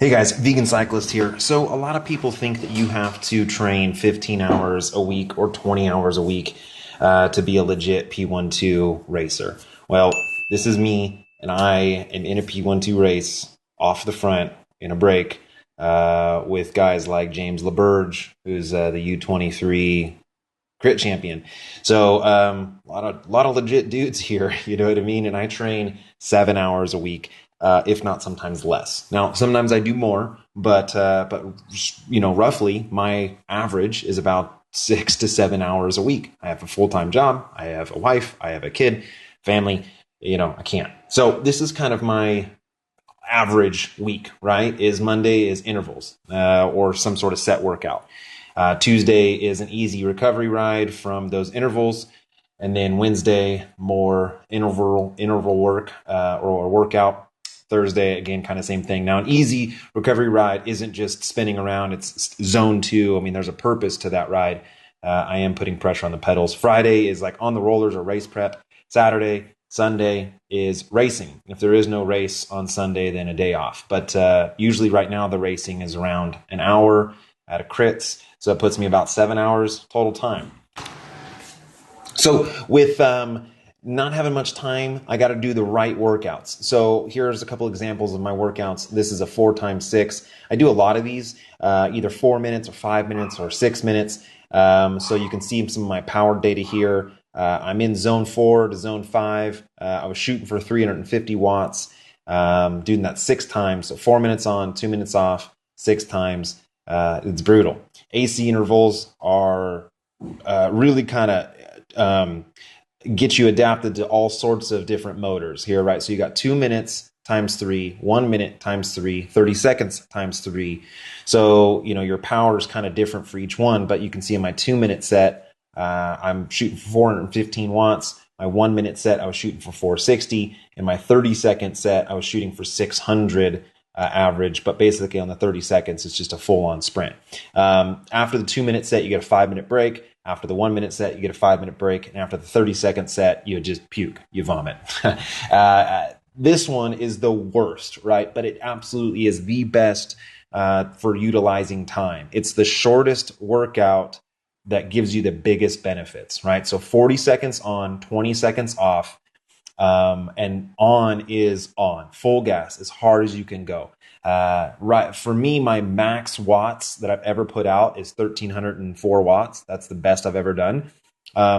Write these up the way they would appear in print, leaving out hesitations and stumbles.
Hey guys, vegan cyclist here. So a lot of people think that you have to train 15 hours a week or 20 hours a week to be a legit P12 racer. Well, this is me, and I am in a P12 race off the front in a break with guys like James LaBerge, who's the U23 crit champion. So a lot of legit dudes here, you know what I mean? And I train 7 hours a week, if not sometimes less. Now, sometimes I do more, but roughly my average is about 6 to 7 hours a week. I have a full-time job. I have a wife. I have a kid, family. I can't. So this is kind of my average week, right? Monday is intervals or some sort of set workout. Tuesday is an easy recovery ride from those intervals. And then Wednesday, more interval work or workout. Thursday, again, kind of same thing. Now, an easy recovery ride isn't just spinning around. It's zone 2. I mean, there's a purpose to that ride. I am putting pressure on the pedals. Friday is like on the rollers or race prep. Saturday, Sunday is racing. If there is no race on Sunday, then a day off. But usually right now, the racing is around an hour at a crits. So it puts me about 7 hours total time. So with not having much time, I got to do the right workouts. So here's a couple examples of my workouts. This is a 4x6. I do a lot of these, either 4 minutes or 5 minutes or 6 minutes. So you can see some of my power data here. I'm in zone 4 to zone 5. I was shooting for 350 watts, doing that 6 times. So 4 minutes on, 2 minutes off, 6 times. It's brutal. AC intervals are really kind of get you adapted to all sorts of different motors here, right? So you got 2 minutes times 3, 1 minute times 3, 30 seconds times 3. So, your power is kind of different for each one, but you can see in my 2 minute set, I'm shooting for 415 watts. My 1 minute set, I was shooting for 460. In my 30-second set, I was shooting for 600 average, but basically on the 30 seconds, it's just a full-on sprint. After the 2 minute set, you get a 5 minute break. After the 1 minute set, you get a 5 minute break. And after the 30-second set, you just puke, you vomit. This one is the worst, right? But it absolutely is the best for utilizing time. It's the shortest workout that gives you the biggest benefits, right? So 40 seconds on, 20 seconds off, and on is on. Full gas, as hard as you can go. Right. For me, my max watts that I've ever put out is 1,304 watts. That's the best I've ever done.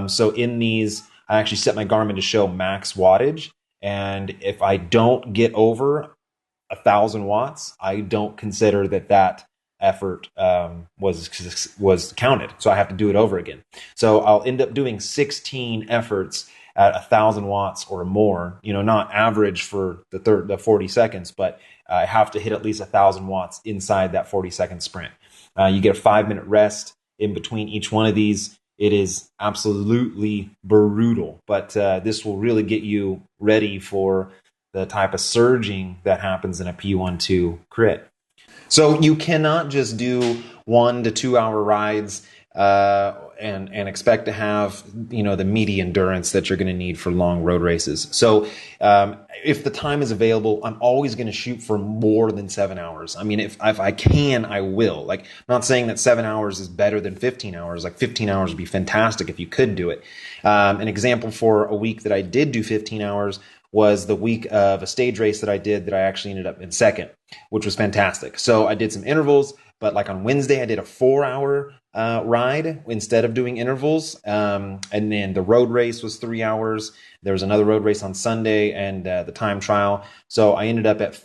So in these, I actually set my Garmin to show max wattage. And if I don't get over 1,000 watts, I don't consider that effort was counted. So I have to do it over again. So I'll end up doing 16 efforts at 1,000 watts or more, not average for the 40 seconds, but I have to hit at least 1,000 watts inside that 40-second sprint. You get a 5 minute rest in between each one of these. It is absolutely brutal, but this will really get you ready for the type of surging that happens in a P12 crit. So you cannot just do 1 to 2 hour rides and expect to have the meaty endurance that you're going to need for long road races. So if the time is available, I'm always going to shoot for more than 7 hours. I mean, if I can, I will. Like, I'm not saying that 7 hours is better than 15 hours. Like 15 hours would be fantastic if you could do it. An example for a week that I did do 15 hours was the week of a stage race that I did that I actually ended up in second, which was fantastic. So I did some intervals, but like on Wednesday, I did a 4-hour ride instead of doing intervals. And then the road race was 3 hours. There was another road race on Sunday and the time trial. So I ended up at,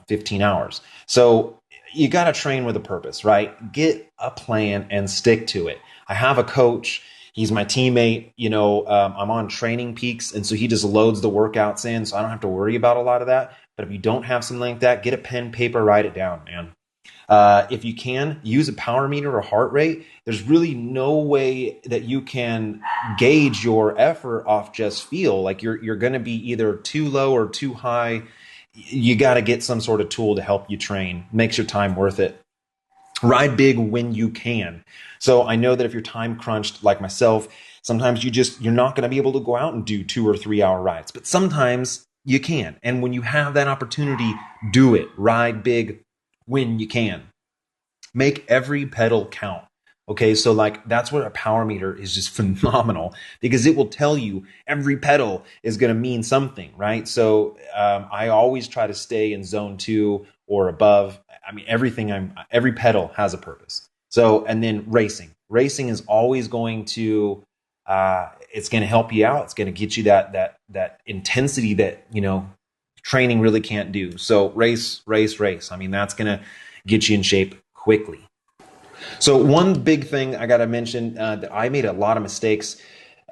15 hours. So you got to train with a purpose, right? Get a plan and stick to it. I have a coach. He's my teammate. I'm on Training Peaks, and so he just loads the workouts in, so I don't have to worry about a lot of that. But if you don't have something like that, get a pen, paper, write it down, man. If you can, use a power meter or heart rate. There's really no way that you can gauge your effort off just feel. Like you're going to be either too low or too high. You got to get some sort of tool to help you train. Makes your time worth it. Ride big when you can. So I know that if you're time crunched like myself, sometimes you're not going to be able to go out and do 2 or 3 hour rides, but sometimes you can. And when you have that opportunity, do it. Ride big when you can. Make every pedal count. Okay, so like that's what a power meter is, just phenomenal, because it will tell you every pedal is going to mean something, right? So I always try to stay in zone 2 or above. I mean, every pedal has a purpose. So, and then racing is always going to it's going to help you out. It's going to get you that intensity that training really can't do. So race. I mean, that's going to get you in shape quickly. So one big thing I got to mention, that I made a lot of mistakes.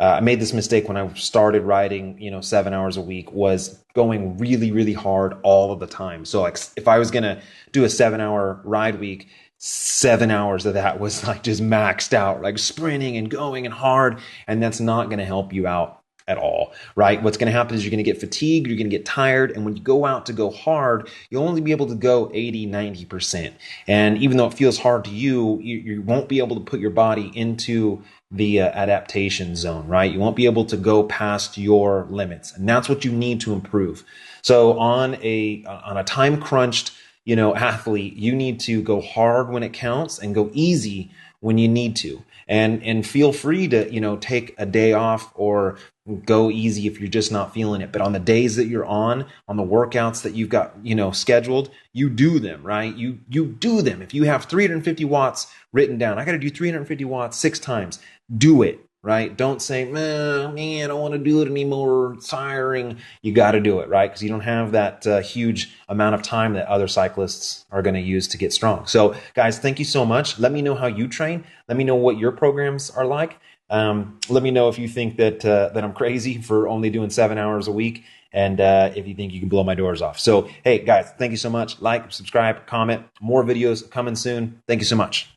I made this mistake when I started riding, 7 hours a week, was going really, really hard all of the time. So like if I was going to do a 7-hour ride week, 7 hours of that was like just maxed out, like sprinting and going and hard. And that's not going to help you out at all, right? What's going to happen is you're going to get fatigued, you're going to get tired. And when you go out to go hard, you'll only be able to go 80, 90%. And even though it feels hard to you, you won't be able to put your body into the adaptation zone, right? You won't be able to go past your limits. And that's what you need to improve. So on a time crunched, athlete, you need to go hard when it counts and go easy when you need to. And feel free to, take a day off or go easy if you're just not feeling it. But on the days that you're on the workouts that you've got, scheduled, you do them, right? You do them. If you have 350 watts written down, I got to do 350 watts 6 times. Do it, right? Don't say, man, I don't want to do it anymore. It's tiring. You got to do it, right? Because you don't have that huge amount of time that other cyclists are going to use to get strong. So guys, thank you so much. Let me know how you train. Let me know what your programs are like. Let me know if you think that I'm crazy for only doing 7 hours a week, and if you think you can blow my doors off. So, hey guys, thank you so much. Like, subscribe, comment. More videos coming soon. Thank you so much.